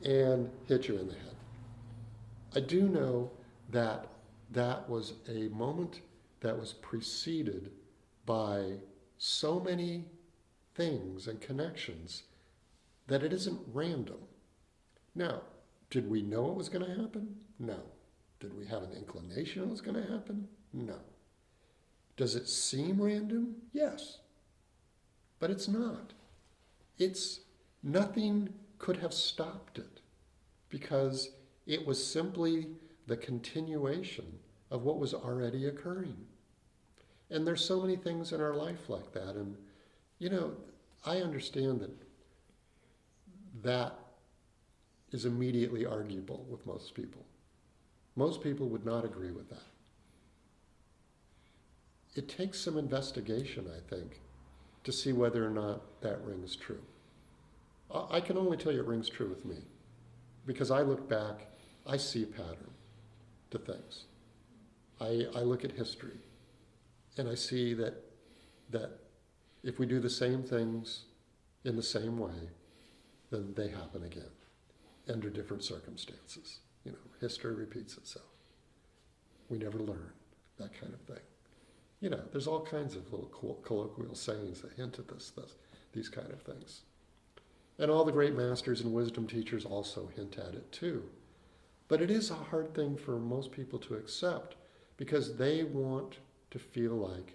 and hit you in the head. I do know that that was a moment that was preceded by so many things and connections that it isn't random. Now, did we know it was going to happen? No. Did we have an inclination it was going to happen? No. Does it seem random? Yes. But it's not. It's nothing could have stopped it because it was simply the continuation of what was already occurring. And there's so many things in our life like that. And, I understand that that is immediately arguable with most people. Most people would not agree with that. It takes some investigation, I think, to see whether or not that rings true. I can only tell you it rings true with me because I look back, I see a pattern to things. I look at history and I see that if we do the same things in the same way, then they happen again under different circumstances. History repeats itself. We never learn, that kind of thing. There's all kinds of little colloquial sayings that hint at these kind of things. And all the great masters and wisdom teachers also hint at it too. But it is a hard thing for most people to accept because they want to feel like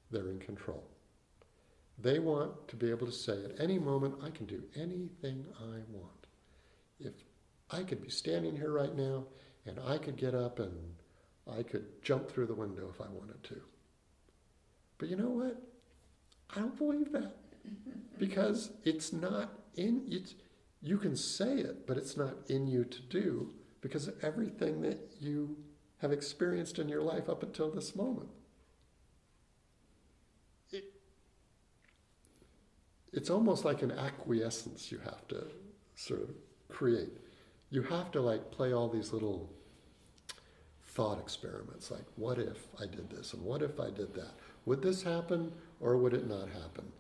they're in control. They want to be able to say at any moment, I can do anything I want. If I could be standing here right now and I could get up and I could jump through the window if I wanted to. But you know what? I don't believe that because it's not in it. You can say it, but it's not in you to do because of everything that you have experienced in your life up until this moment. It's almost like an acquiescence you have to sort of create. You have to play all these little thought experiments, like what if I did this and what if I did that? Would this happen or would it not happen?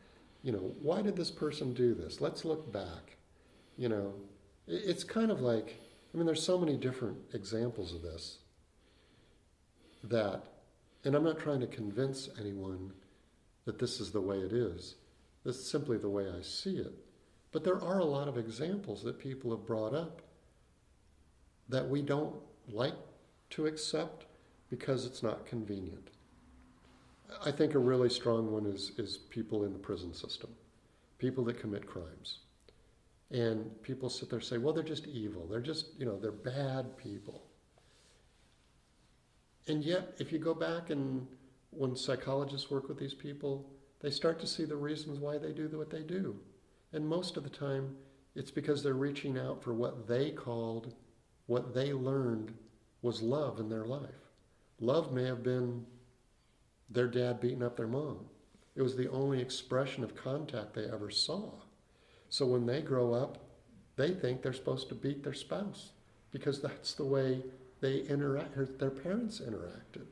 Why did this person do this? Let's look back. It's kind of like, there's so many different examples of this and I'm not trying to convince anyone that this is the way it is. This is simply the way I see it. But there are a lot of examples that people have brought up that we don't like to accept because it's not convenient. I think a really strong one is people in the prison system, people that commit crimes. And people sit there and say, well, they're just evil. They're just, they're bad people. And yet, if you go back and when psychologists work with these people, they start to see the reasons why they do what they do. And most of the time, it's because they're reaching out for what they learned was love in their life. Love may have been their dad beating up their mom. It was the only expression of contact they ever saw. So when they grow up, they think they're supposed to beat their spouse because that's the way their parents interacted.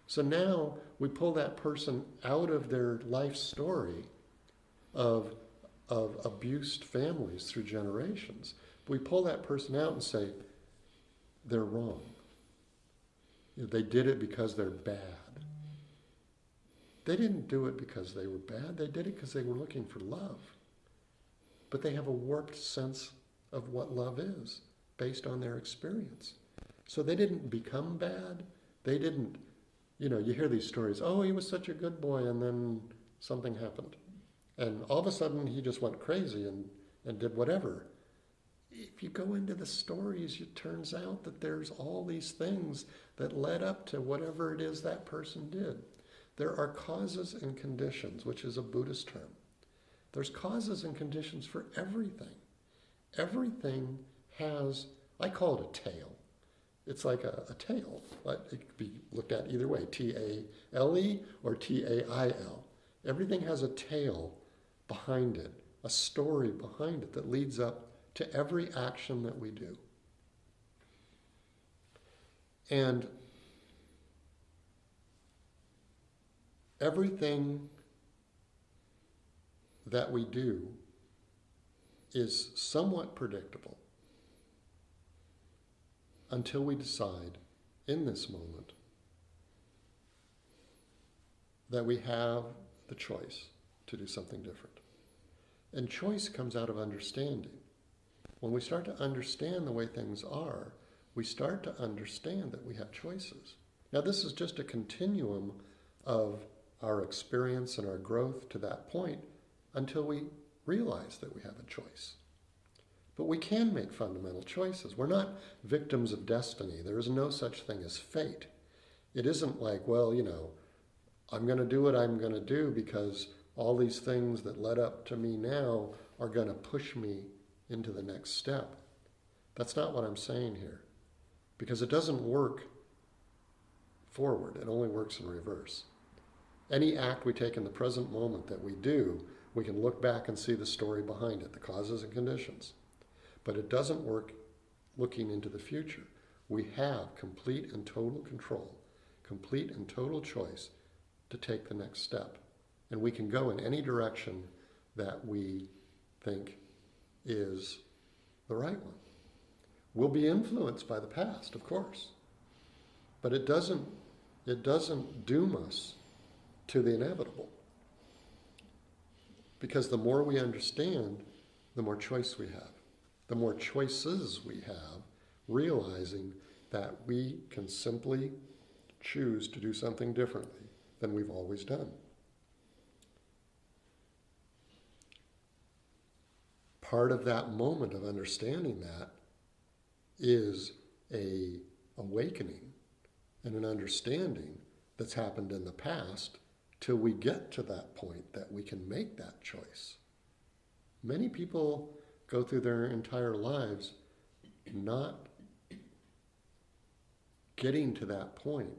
So now we pull that person out of their life story of abused families through generations. We pull that person out and say, they're wrong. They did it because they're bad. They didn't do it because they were bad. They did it because they were looking for love. But they have a warped sense of what love is based on their experience. So they didn't become bad. They didn't, you hear these stories, oh, he was such a good boy, and then something happened. And all of a sudden he just went crazy and did whatever. If you go into the stories, it turns out that there's all these things that led up to whatever it is that person did. There are causes and conditions, which is a Buddhist term. There's causes and conditions for everything. Everything has, I call it a tail. It's like a tail, but it could be looked at either way, T-A-L-E or T-A-I-L. Everything has a tail behind it, a story behind it that leads up to every action that we do. And everything that we do is somewhat predictable. until we decide in this moment that we have the choice to do something different. And choice comes out of understanding. When we start to understand the way things are, we start to understand that we have choices. Now, this is just a continuum of our experience and our growth to that point until we realize that we have a choice. But we can make fundamental choices. We're not victims of destiny. There is no such thing as fate. It isn't like, well, I'm going to do what I'm going to do because all these things that led up to me now are going to push me into the next step. That's not what I'm saying here. Because it doesn't work forward. It only works in reverse. Any act we take in the present moment that we do, we can look back and see the story behind it, the causes and conditions. But it doesn't work looking into the future. We have complete and total control, complete and total choice to take the next step. And we can go in any direction that we think is the right one. We'll be influenced by the past, of course. But it doesn't doom us to the inevitable. Because the more we understand, the more choice we have. The more choices we have, realizing that we can simply choose to do something differently than we've always done. Part of that moment of understanding that is a awakening and an understanding that's happened in the past till we get to that point that we can make that choice. Many people go through their entire lives not getting to that point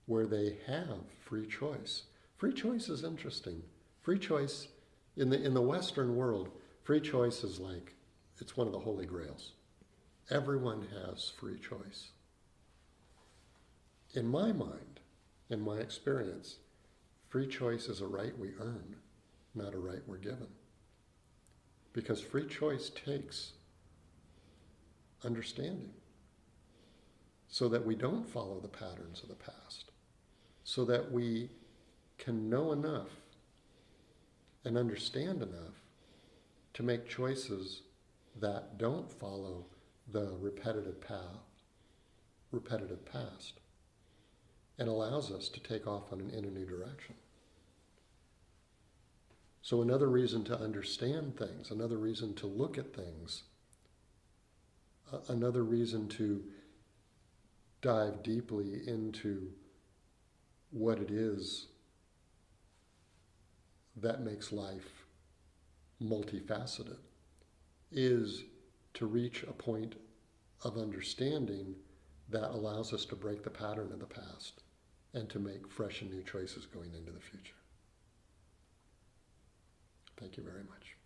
where they have free choice. Free choice is interesting. Free choice in the Western world, free choice is like, it's one of the holy grails. Everyone has free choice. In my mind, in my experience, free choice is a right we earn, not a right we're given. Because free choice takes understanding so that we don't follow the patterns of the past, so that we can know enough and understand enough to make choices that don't follow the repetitive past, and allows us to take off in a new direction. So another reason to understand things, another reason to look at things, another reason to dive deeply into what it is that makes life multifaceted is to reach a point of understanding that allows us to break the pattern of the past and to make fresh and new choices going into the future. Thank you very much.